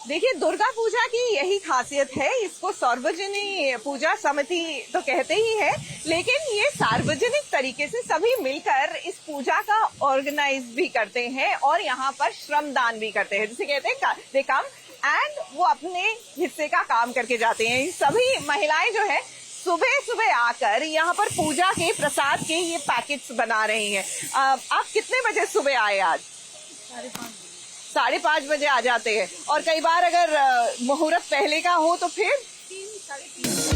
देखिए, दुर्गा पूजा की यही खासियत है। इसको सार्वजनिक पूजा समिति तो कहते ही है, लेकिन ये सार्वजनिक तरीके से सभी मिलकर इस पूजा का ऑर्गेनाइज भी करते हैं और यहाँ पर श्रमदान भी करते हैं, जिसे कहते हैं दे कम एंड वो अपने हिस्से का काम करके जाते हैं। सभी महिलाएं जो है सुबह सुबह आकर यहाँ पर पूजा के प्रसाद के ये पैकेट्स बना रही हैं। आप कितने बजे सुबह आए आज? 5:30 बजे आ जाते हैं। और कई बार अगर मुहूर्त पहले का हो तो फिर 3, 3:30।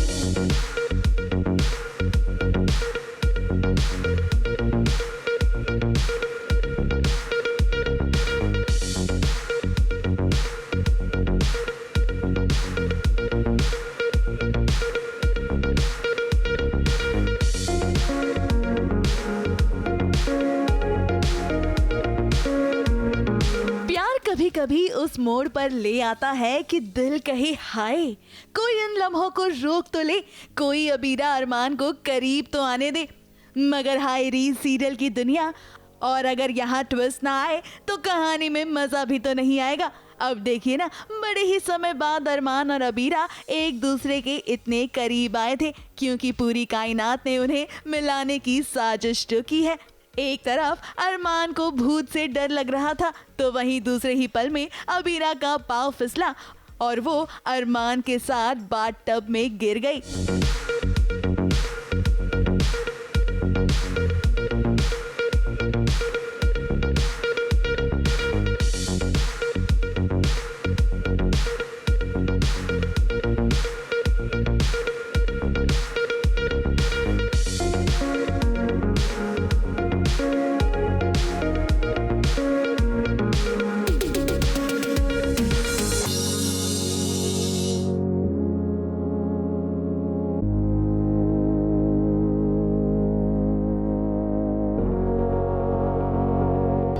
कभी कभी उस मोड़ पर ले आता है कि दिल कहे हाय, कोई इन लम्हों को रोक तो ले, कोई अबीरा अरमान को करीब तो आने दे। मगर हाय री सीरियल की दुनिया, और अगर यहाँ ट्विस्ट ना आए तो कहानी में मजा भी तो नहीं आएगा। अब देखिए ना, बड़े ही समय बाद अरमान और अबीरा एक दूसरे के इतने करीब आए थे क्योंकि पूरी कायनात ने उन्हें मिलाने की साजिश जो की है। एक तरफ अरमान को भूत से डर लग रहा था तो वहीं दूसरे ही पल में अबीरा का पाँव फिसला और वो अरमान के साथ बाथटब में गिर गई।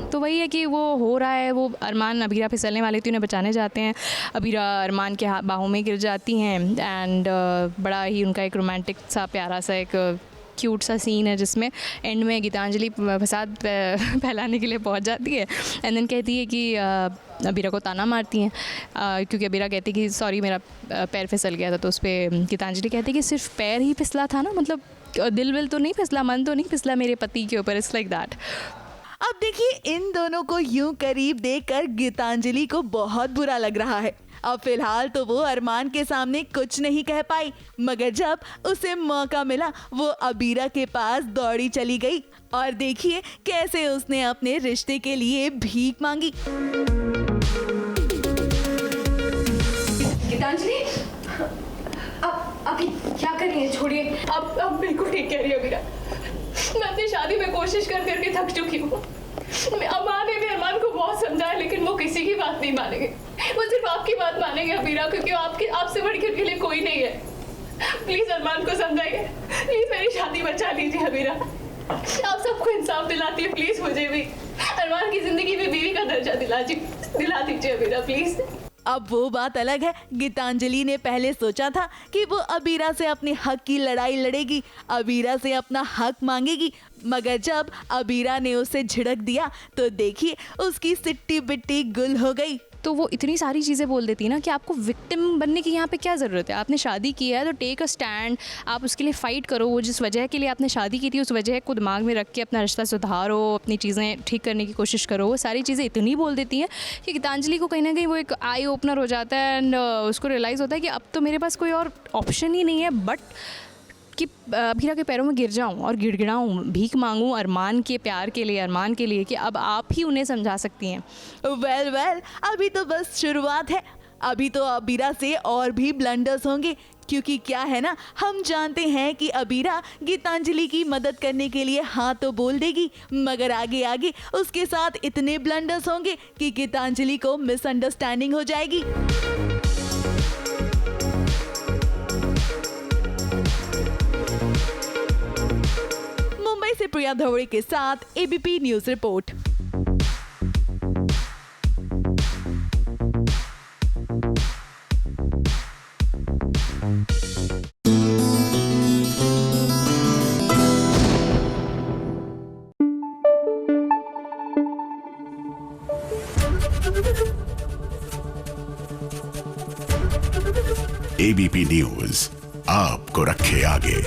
तो वही है कि वो हो रहा है, वो अरमान अबीरा फिसलने वाली थी, उन्हें बचाने जाते हैं। अबीरा अरमान के बाहों में गिर जाती हैं एंड बड़ा ही उनका एक रोमांटिक सा प्यारा सा एक क्यूट सा सीन है जिसमें एंड में गीतांजलि फसाद फैलाने के लिए पहुंच जाती है एंड देन कहती है कि अबीरा को ताना मारती हैं क्योंकि अबीरा कहती है कि सॉरी मेरा पैर फिसल गया था। तो उस पर गीतांजलि कहती है कि सिर्फ पैर ही फिसला था ना, मतलब दिल विल तो नहीं फिसला, मन तो नहीं फिसला मेरे पति के ऊपर। It's like that. अब देखिए, इन दोनों को यूं करीब देखकर गीतांजलि को बहुत बुरा लग रहा है। अब फिलहाल तो वो अरमान के सामने कुछ नहीं कह पाई, मगर जब उसे मौका मिला वो अबीरा के पास दौड़ी चली गई और देखिए कैसे उसने अपने रिश्ते के लिए भीख मांगी। गीतांजलि, अब अभी क्या कर रही है? छोड़िए। अब बिल्कुल ठीक कह रही है अबीरा। मैं अपनी शादी में कोशिश कर करके थक चुकी हूँ। अम्मा ने भी अरमान को बहुत समझाया लेकिन वो किसी की बात नहीं मानेंगे। वो सिर्फ आपकी बात मानेंगे अबीरा, क्योंकि आपसे बढ़कर उनके लिए कोई नहीं है। प्लीज अरमान को समझाइए, प्लीज मेरी शादी बचा लीजिए अबीरा। आप सबको इंसाफ दिलाती है, प्लीज मुझे भी अरमान की जिंदगी में बीवी का दर्जा दिला दीजिए अबीरा, प्लीज। अब वो बात अलग है, गीतांजलि ने पहले सोचा था कि वो अबीरा से अपने हक की लड़ाई लड़ेगी, अबीरा से अपना हक मांगेगी, मगर जब अबीरा ने उसे झिड़क दिया तो देखिए उसकी सिट्टी बिट्टी गुल हो गई। तो वो इतनी सारी चीज़ें बोल देती है ना कि आपको विक्टिम बनने की यहाँ पे क्या ज़रूरत है। आपने शादी की है तो टेक अ स्टैंड, आप उसके लिए फ़ाइट करो। वो जिस वजह के लिए आपने शादी की थी उस वजह को दिमाग में रख के अपना रिश्ता सुधारो, अपनी चीज़ें ठीक करने की कोशिश करो। वो सारी चीज़ें इतनी बोल देती हैं कि गीतांजलि को कहीं ना कहीं वो एक आई ओपनर हो जाता है एंड उसको रियलाइज़ होता है कि अब तो मेरे पास कोई और ऑप्शन ही नहीं है बट कि अबीरा के पैरों में गिर जाऊं और गिड़गिड़ाऊं, भीख मांगूं अरमान के प्यार के लिए, अरमान के लिए, कि अब आप ही उन्हें समझा सकती हैं। वेल अभी तो बस शुरुआत है। अभी तो अबीरा से और भी ब्लंडर्स होंगे, क्योंकि क्या है ना, हम जानते हैं कि अबीरा गीतांजलि की मदद करने के लिए हाँ तो बोल देगी, मगर आगे आगे उसके साथ इतने ब्लंडर्स होंगे कि गीतांजलि को मिसअंडरस्टैंडिंग हो जाएगी। मुंबई से प्रिया धवड़े के साथ ABP news report. ABP news आपको रखे आगे।